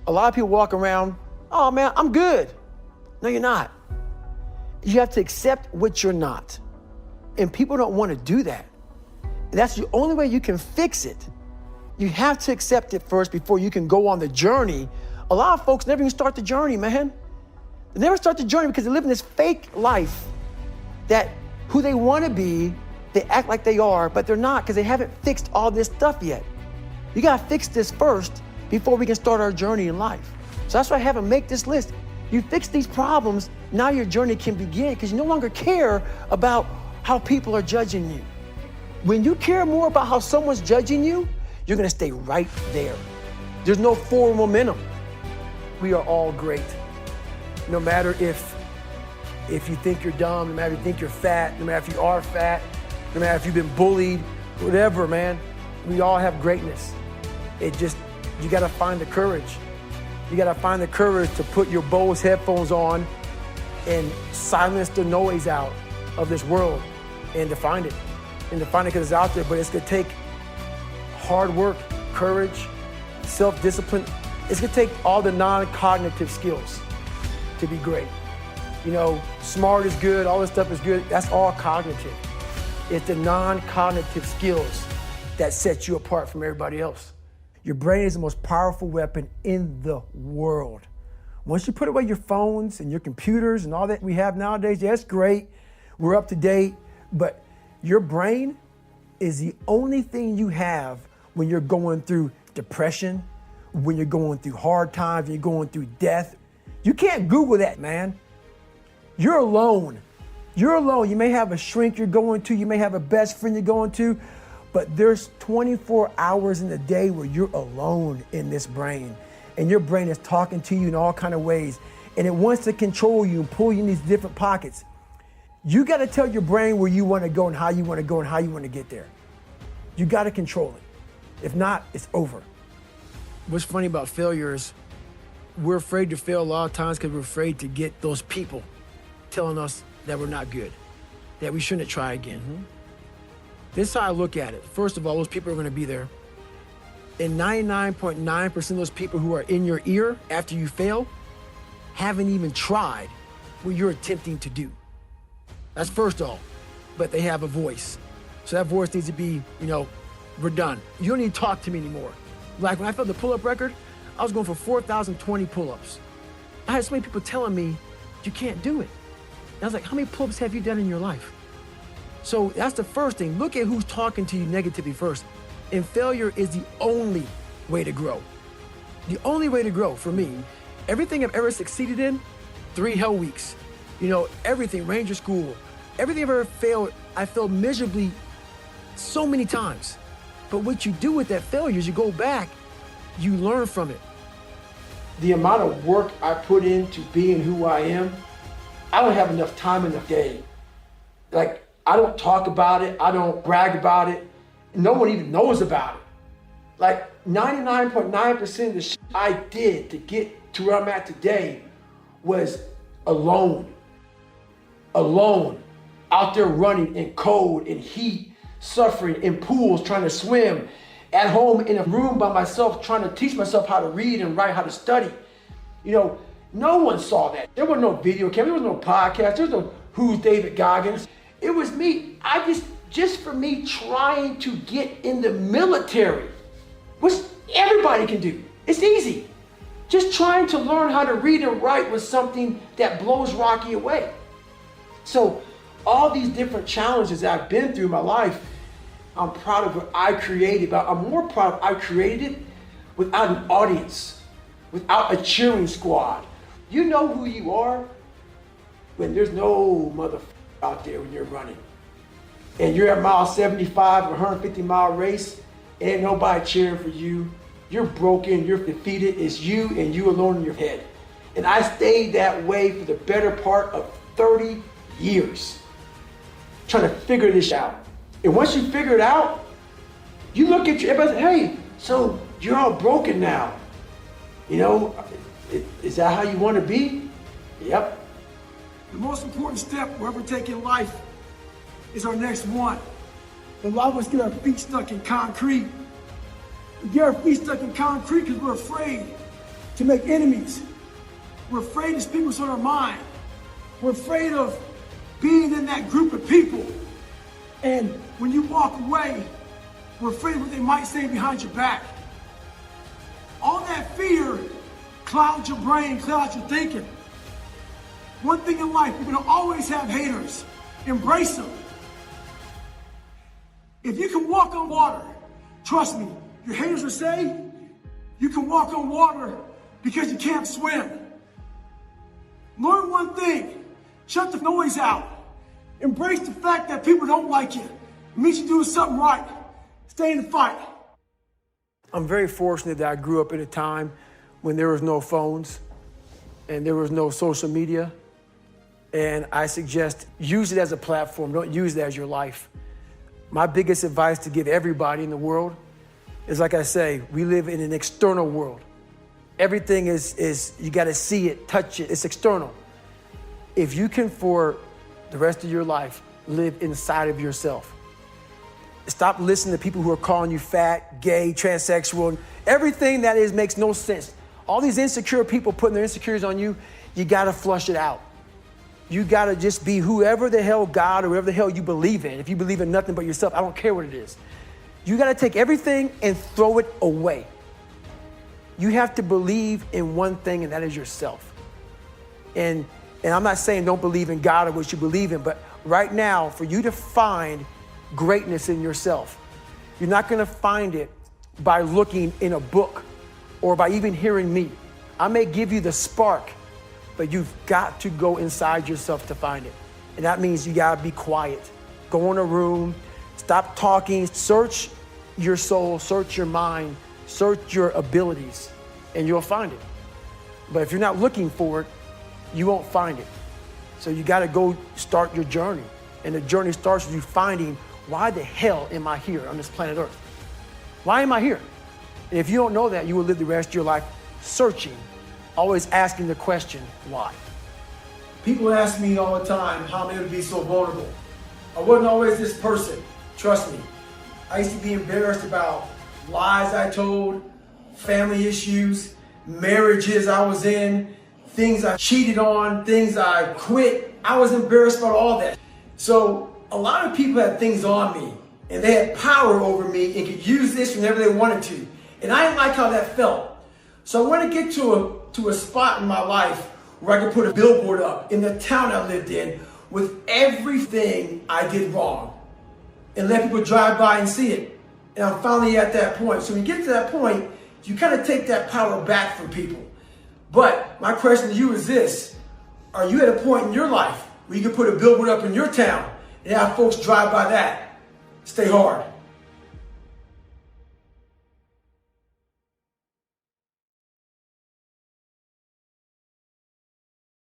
A lot of people walk around, oh man, I'm good. No, you're not. You have to accept what you're not. And people don't want to do that. That's the only way you can fix it. You have to accept it first before you can go on the journey. A lot of folks never even start the journey, man. They never start the journey because they're living this fake life that who they want to be, they act like they are, but they're not because they haven't fixed all this stuff yet. You got to fix this first before we can start our journey in life. So that's why I have them make this list. You fix these problems, now your journey can begin because you no longer care about how people are judging you. When you care more about how someone's judging you, you're gonna stay right there. There's no forward momentum. We are all great. No matter if you think you're dumb, no matter if you think you're fat, no matter if you are fat, no matter if you've been bullied, whatever, man, we all have greatness. You gotta find the courage. You gotta find the courage to put your Bose headphones on and silence the noise out of this world and to find it. And to find it because it's out there, but it's gonna take hard work, courage, self-discipline. It's gonna take all the non-cognitive skills to be great. You know, smart is good, all this stuff is good, that's all cognitive. It's the non-cognitive skills that set you apart from everybody else. Your brain is the most powerful weapon in the world. Once you put away your phones and your computers and all that we have nowadays, yeah, that's great. We're up to date, but your brain is the only thing you have when you're going through depression, when you're going through hard times, when you're going through death. You can't Google that, man. You're alone. You're alone. You may have a shrink you're going to, you may have a best friend you're going to, but there's 24 hours in the day where you're alone in this brain. And your brain is talking to you in all kinds of ways. And it wants to control you and pull you in these different pockets. You got to tell your brain where you want to go and how you want to go and how you want to get there. You got to control it. If not, it's over. What's funny about failure is we're afraid to fail a lot of times because we're afraid to get those people telling us that we're not good, that we shouldn't try again. Mm-hmm. This is how I look at it. First of all, those people are going to be there. And 99.9% of those people who are in your ear after you fail haven't even tried what you're attempting to do. That's first off, but they have a voice. So that voice needs to be, we're done. You don't need to talk to me anymore. Like when I failed the pull-up record, I was going for 4,020 pull-ups. I had so many people telling me, you can't do it. And I was like, how many pull-ups have you done in your life? So that's the first thing. Look at who's talking to you negatively first. And failure is the only way to grow. The only way to grow for me. Everything I've ever succeeded in, 3 hell weeks. Everything, Ranger School, everything I've ever failed, I failed miserably so many times. But what you do with that failure is you go back, you learn from it. The amount of work I put into being who I am, I don't have enough time in the day. Like, I don't talk about it, I don't brag about it. No one even knows about it. Like 99.9% of the shit I did to get to where I'm at today was alone. Alone, out there running in cold and heat, suffering in pools, trying to swim, at home in a room by myself, trying to teach myself how to read and write, how to study. No one saw that. There was no video camera, there was no podcast, there was no Who's David Goggins. It was me. Just for me trying to get in the military, which everybody can do. It's easy. Just trying to learn how to read and write was something that blows Rocky away. So all these different challenges that I've been through in my life, I'm proud of what I created, but I'm more proud of I created it without an audience, without a cheering squad. You know who you are when there's no motherfucker out there when you're running. And you're at mile 75, a 150-mile race, and ain't nobody cheering for you. You're broken, you're defeated, it's you and you alone in your head. And I stayed that way for the better part of 30 years, trying to figure this out. And once you figure it out, you look at everybody say, hey, so you're all broken now. Is that how you want to be? Yep. The most important step we'll ever take in life is our next one. A lot of us get our feet stuck in concrete. We get our feet stuck in concrete because we're afraid to make enemies. We're afraid to speak what's on our mind. We're afraid of being in that group of people. And when you walk away, we're afraid of what they might say behind your back. All that fear clouds your brain, clouds your thinking. One thing in life, you're gonna always have haters. Embrace them. If you can walk on water, trust me, your haters will say you can walk on water because you can't swim. Learn one thing, shut the noise out. Embrace the fact that people don't like you. It means you're doing something right. Stay in the fight. I'm very fortunate that I grew up in a time when there was no phones and there was no social media. And I suggest use it as a platform. Don't use it as your life. My biggest advice to give everybody in the world is, like I say, we live in an external world. Everything is you got to see it, touch it. It's external. If you can, for the rest of your life, live inside of yourself. Stop listening to people who are calling you fat, gay, transsexual. Everything that is makes no sense. All these insecure people putting their insecurities on you, you got to flush it out. You got to just be whoever the hell God or whatever the hell you believe in. If you believe in nothing but yourself, I don't care what it is. You got to take everything and throw it away. You have to believe in one thing, and that is yourself. And I'm not saying don't believe in God or what you believe in, but right now, for you to find greatness in yourself, you're not going to find it by looking in a book or by even hearing me. I may give you the spark, but you've got to go inside yourself to find it. And that means you got to be quiet. Go in a room, stop talking, search your soul, search your mind, search your abilities, and you'll find it. But if you're not looking for it, you won't find it. So you got to go start your journey. And the journey starts with you finding, why the hell am I here on this planet Earth? Why am I here? And if you don't know that, you will live the rest of your life searching, always asking the question, why? People ask me all the time how I'm able to be so vulnerable. I wasn't always this person, trust me. I used to be embarrassed about lies I told, family issues, marriages I was in, things I cheated on, things I quit. I was embarrassed about all that. So a lot of people had things on me, and they had power over me and could use this whenever they wanted to. And I didn't like how that felt. So I wanted to get to a spot in my life where I could put a billboard up in the town I lived in with everything I did wrong and let people drive by and see it. And I'm finally at that point. So when you get to that point, you kind of take that power back from people. But my question to you is this: are you at a point in your life where you can put a billboard up in your town and have folks drive by that? Stay hard.